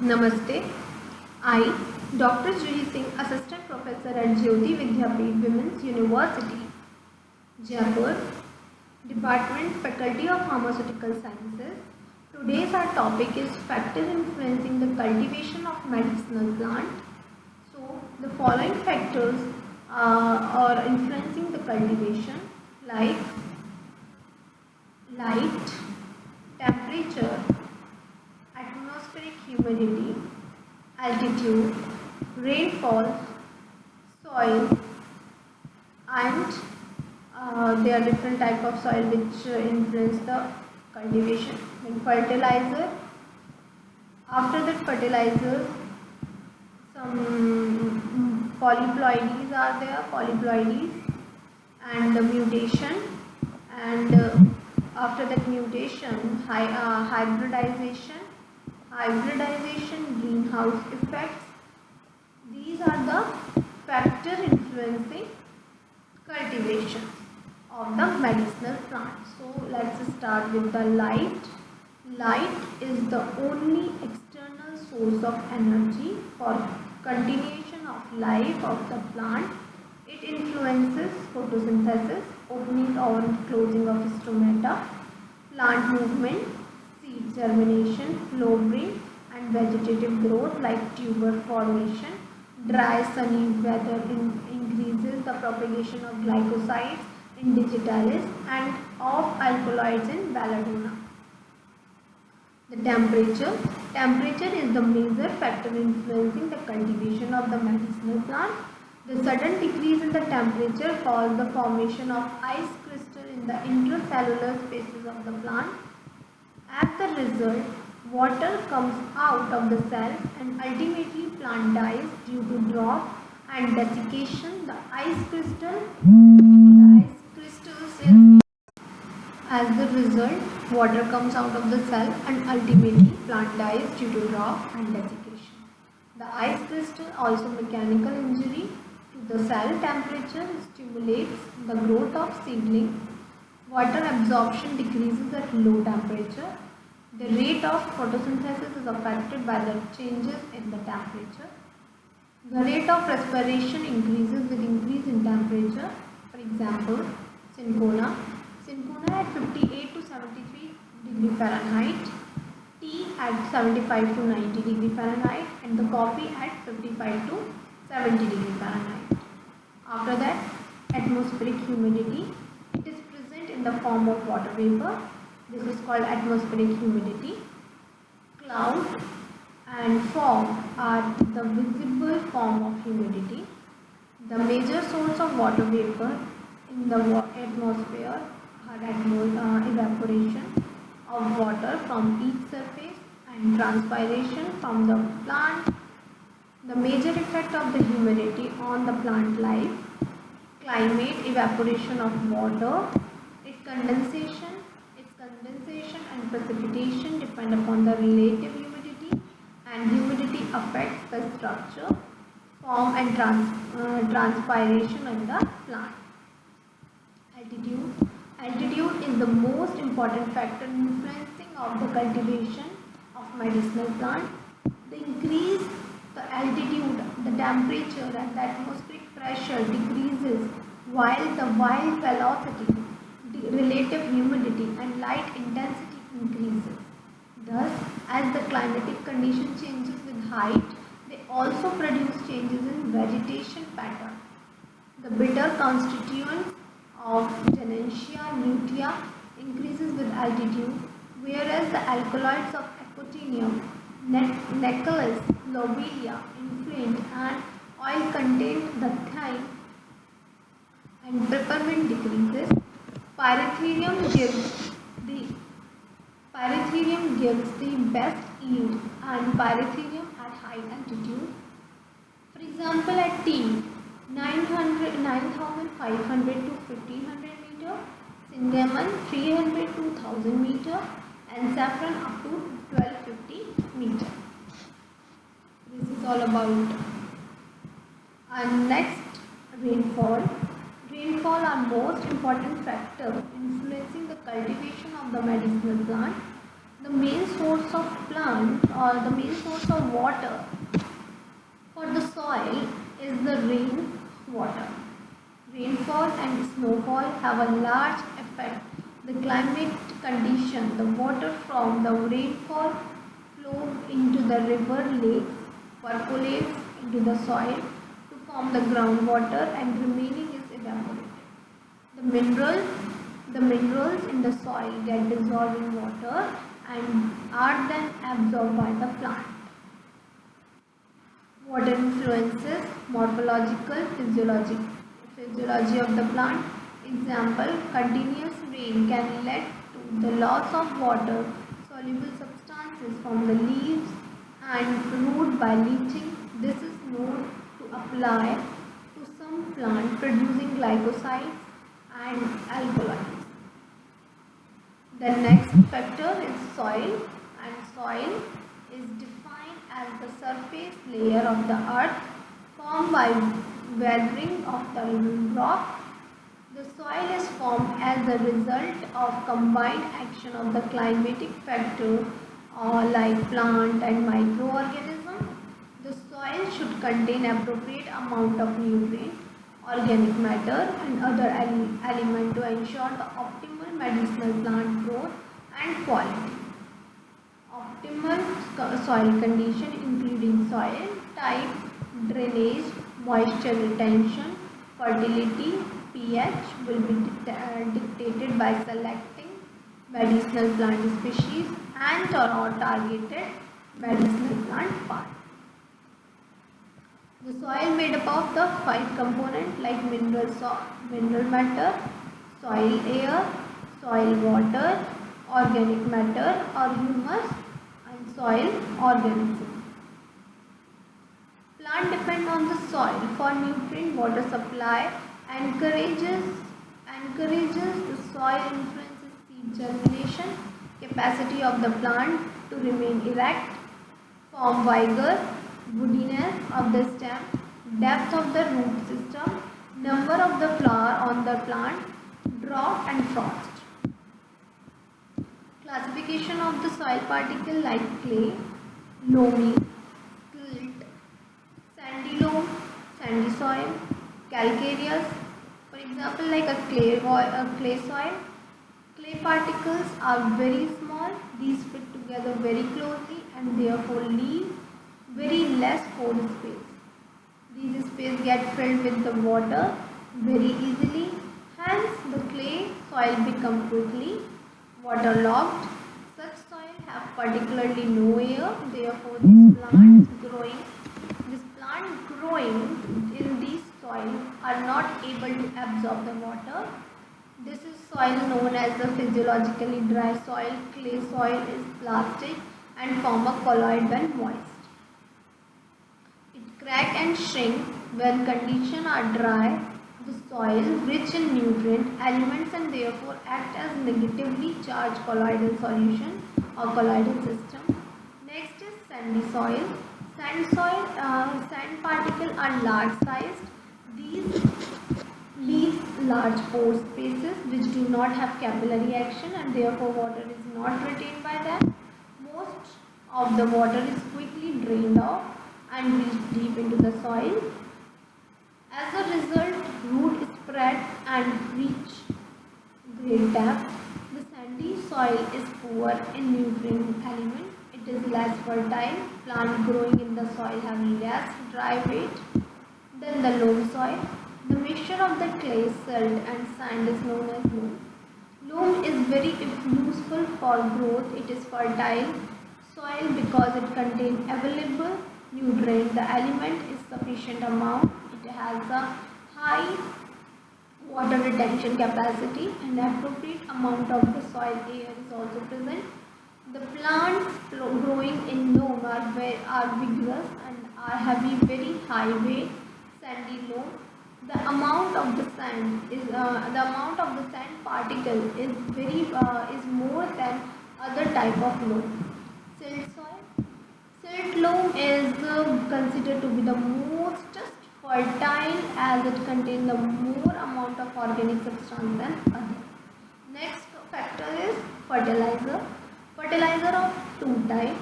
Namaste. I, Dr. Juhi Singh, Assistant Professor at Jyoti Vidyapeeth Women's University, Jaipur, Department Faculty of Pharmaceutical Sciences. Today's our topic is factors influencing the cultivation of medicinal plant. So, the following factors are influencing the cultivation like light, temperature, atmospheric humidity, altitude, rainfall, soil, and there are different type of soil which influence the cultivation. Like fertilizer. After that fertilizer, some polyploidies are there, polyploidies, and the mutation, and after that mutation, hybridization, greenhouse effects. These are the factors influencing cultivation of the medicinal plant. So let's start with the light. Light is the only external source of energy for continuation of life of the plant. It influences photosynthesis, opening or closing of stomata, plant movement, seed germination, flowering, and vegetative growth like tuber formation. Dry sunny weather increases the propagation of glycosides in digitalis and of alkaloids in belladonna. The temperature. Temperature is the major factor influencing the cultivation of the medicinal plant. The sudden decrease in the temperature causes the formation of ice crystal in the intracellular spaces of the plant. As the result, water comes out of the cell and ultimately plant dies due to drop and desiccation. The ice crystals is as the result, water comes out of the cell and ultimately plant dies due to drop and desiccation. The ice crystal also mechanical injury to the cell temperature stimulates the growth of seedling. Water absorption decreases at low temperature. The rate of photosynthesis is affected by the changes in the temperature. The rate of respiration increases with increase in temperature. For example, cinchona at 58 to 73 degree Fahrenheit, tea at 75 to 90 degree Fahrenheit, and the coffee at 55 to 70 degree Fahrenheit. After that, atmospheric humidity. It is present in the form of water vapor. This is called atmospheric humidity. Cloud and fog are the visible form of humidity. The major source of water vapor in the atmosphere are evaporation of water from each surface and transpiration from the plant. The major effect of the humidity on the plant life, climate, evaporation of water, its condensation and precipitation depend upon the relative humidity, and humidity affects the structure, form and transpiration of the plant. Altitude is the most important factor influencing of the cultivation of medicinal plant. The increase the altitude, the temperature and the atmospheric pressure decreases while the velocity, the relative humidity and light intensity increases. Thus, as the climatic condition changes with height, they also produce changes in vegetation pattern. The bitter constituents of Genentia lutea increases with altitude, whereas the alkaloids of Ecotinium, Nectalis, Lobelia, inflamed and oil contained the thyme and peppermint decreases. Pyrethrum gives the best yield and pyrethrum at high altitude. For example, at tea, 9,500 to 1,500 meter, cinnamon 300 to 1,000 meter, and saffron up to 1,250 meter. This is all about. And next, rainfall. Rainfall are most important factor influencing the cultivation of the medicinal plant. The main source of plant plant or the main source of water for the soil is the rain water. Rainfall and snowfall have a large effect. The climate condition, the water from the rainfall flows into the river lakes, percolates into the soil to form the groundwater and remaining is evaporated. The minerals in the soil get dissolved in water and are then absorbed by the plant. Water influences morphological physiology of the plant. Example, continuous rain can lead to the loss of water soluble substances from the leaves and root by leaching. This is known to apply to some plant producing glycosides and alkaloids. The next factor is soil, and soil is defined as the surface layer of the earth formed by weathering of the rock. The soil is formed as a result of combined action of the climatic factor like plant and microorganism. The soil should contain appropriate amount of nutrient, organic matter and other element to ensure the optimal medicinal plant growth and quality. Optimal soil condition including soil type, drainage, moisture retention, fertility, pH will be dictated by selecting medicinal plant species and or targeted medicinal plant part. The soil made up of the 5 components like mineral matter, soil air, soil water, organic matter or humus and soil organisms. Plant depend on the soil for nutrient water supply, encourages the soil influences seed germination, capacity of the plant to remain erect, form vigor, woodiness of the stem, depth of the root system, number of the flower on the plant, drought and frost. Classification of the soil particle like clay, loamy, silt, sandy loam, sandy soil, calcareous. For example, like a clay soil. Clay particles are very small. These fit together very closely and therefore leave very less pore space. These space get filled with the water very easily. Hence, the clay soil become quickly waterlogged. Such soil have particularly no air. Therefore, this plant growing in these soil are not able to absorb the water. This is soil known as the physiologically dry soil. Clay soil is plastic and form a colloid when moist. It crack and shrink when conditions are dry. The soil rich in nutrient elements and therefore act as negatively charged colloidal solution or colloidal system. Next is sandy soil. Sand particles are large sized. These leave large pore spaces which do not have capillary action and therefore water is not retained by them. Most of the water is quickly drained off and reach deep into the soil. As a result, root spread and reach great depth. The sandy soil is poor in nutrient element. It is less fertile. Plant growing in the soil have less dry weight than the loam soil. The mixture of the clay, silt and sand is known as loam. Loam is very useful for growth. It is fertile soil because it contains available nutrient. The element is sufficient amount. It has a high water retention capacity and appropriate amount of the soil air is also present. The plants growing in loam are vigorous and are having very high weight. Sandy loam. The amount of the sand particle is more than other type of loam. Silt soil. Silt loam is considered to be the most fertile as it contains the more amount of organic substance than other. Next factor is fertilizer. Fertilizer of two types.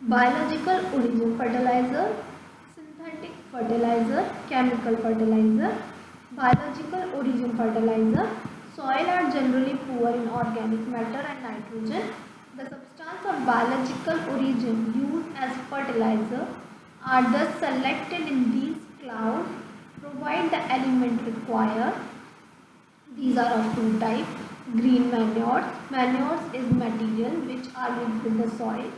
Biological origin fertilizer, synthetic fertilizer, chemical fertilizer. Biological origin fertilizer. Soil are generally poor in organic matter and nitrogen. The substance of biological origin used as fertilizer are thus selected in these clouds, provide the element required. These are of two types. Green manures. Manures is material which are mixed with the soil.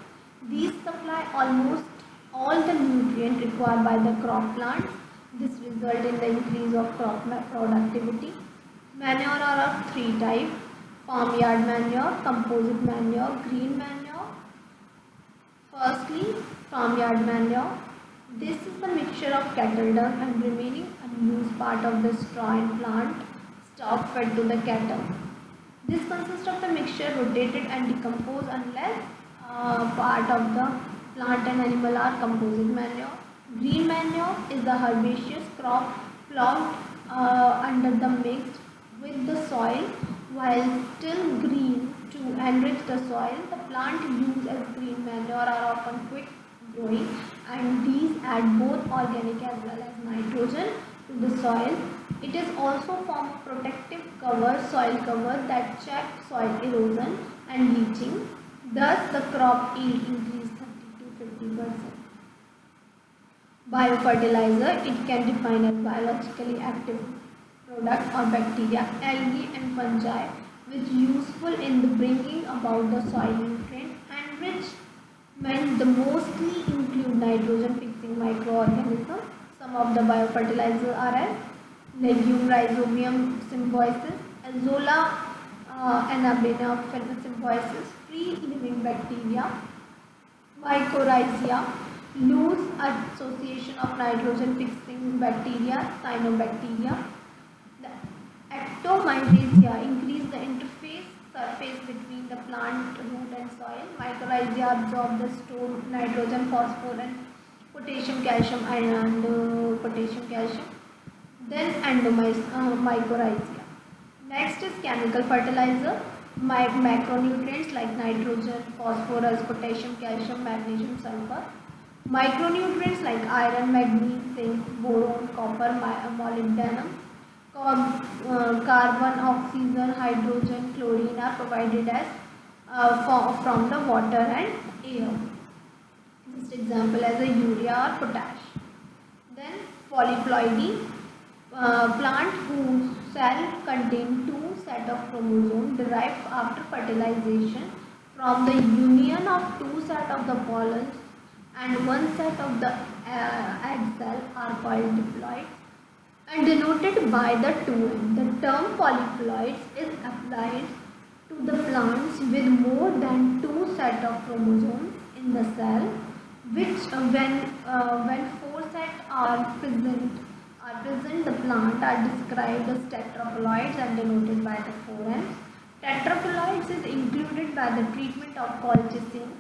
These supply almost all the nutrient required by the crop plants. This result in the increase of crop productivity. Manure are of three types. Farmyard manure, composite manure, green manure. Firstly, farmyard manure. This is the mixture of cattle dung and remaining unused part of the straw and plant stock fed to the cattle. This consists of the mixture rotated and decomposed unless part of the plant and animal are composite manure. Green manure is the herbaceous crop ploughed under the mixed with the soil while still green to enrich the soil. The plant used as green manure are often quick growing and these add both organic as well as nitrogen to the soil. It is also form of protective cover, soil cover that check soil erosion and leaching. Thus, the crop yield increase 30 to 50%. Biofertilizer, it can define as biologically active product or bacteria, algae and fungi which useful in the bringing about the soil nutrient enrichment. The mostly include nitrogen fixing microorganisms. Some of the biofertilizers are as legume rhizobium symbiosis, azolla anabina symbiosis, free living bacteria, mycorrhiza, loose association of nitrogen fixing bacteria, cyanobacteria. The ectomycorrhiza increase the interface surface between the plant root and soil. Mycorrhiza absorb the stored nitrogen, phosphorus and potassium, calcium and potassium, calcium. Then endomycorrhiza. Next is chemical fertilizer. Macronutrients like nitrogen, phosphorus, potassium, calcium, magnesium, sulfur. Micronutrients like iron, manganese, zinc, boron, copper, molybdenum. Carbon, oxygen, hydrogen, chlorine are provided as from the water and air. Just example as a urea or potash. Then polyploidy. Plant whose cell contain two set of chromosomes derived after fertilization from the union of two set of the pollens and one set of the egg cell are called diploids and denoted by the 2n. The term polyploids is applied to the plants with more than two set of chromosomes in the cell, which when four sets are present, the plant are described as tetraploids and denoted by the 4n. Tetraploids is included by the treatment of colchicine,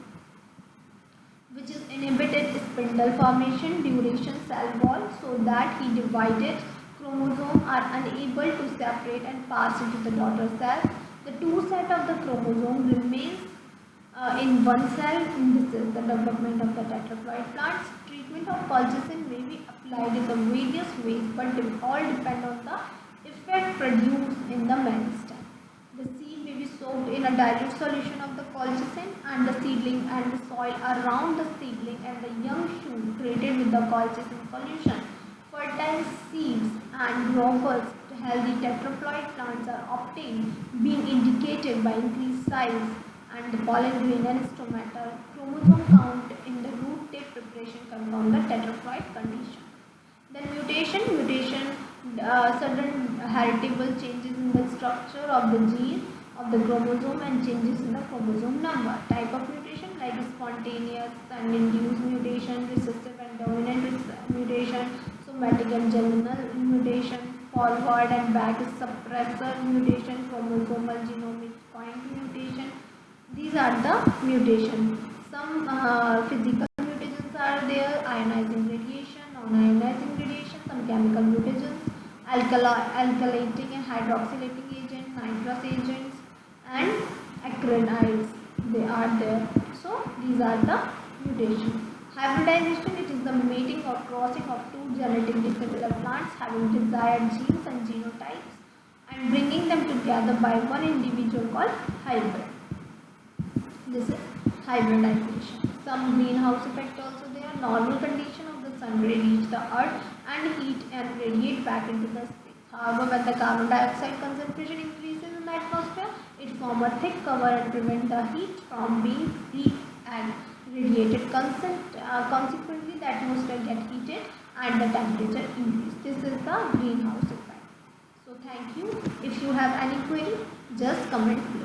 which is inhibited spindle formation, duration cell wall, so that he divided chromosomes are unable to separate and pass into the daughter cell. The two set of the chromosome remains in one cell. This is the development of the tetraploid plants. Treatment of colchicine may be applied in the various ways, but all depend on the effect produced in the meristem. The seed may be soaked in a dilute solution of the colchicine and the seedling and the soil around the seedling and the young shoot treated with the colchicine solution. Fertile seeds and growers healthy tetraploid plants are obtained, being indicated by increased size and the pollen grain and stomata. Chromosome count in the root tip preparation confirm the tetraploid condition. Then mutation, sudden heritable changes in the structure of the gene of the chromosome and changes in the chromosome number. Type of mutation like spontaneous and induced mutation, recessive and dominant mutation, somatic and germinal mutation, forward and back suppressor mutation, chromosomal genomic point mutation. These are the mutations. Some physical mutations are there, ionizing radiation, non-ionizing radiation, some chemical mutations, alkylating and hydroxylating agents, nitrous agents and acridinides, they are there. So these are the mutation. Hybridization, it is the mating or crossing of two genetically similar plants having desired genes and genotypes and bringing them together by one individual called hybrid. This is hybridization. Some greenhouse effect also there. Normal condition of the sun ray reach the earth and heat and radiate back into the space. However, when the carbon dioxide concentration increases in the atmosphere, it forms a thick cover and prevent the heat from being radiated. Consequently, the atmosphere gets heated and the temperature increases. This is the greenhouse effect. So thank you. If you have any query, just comment below.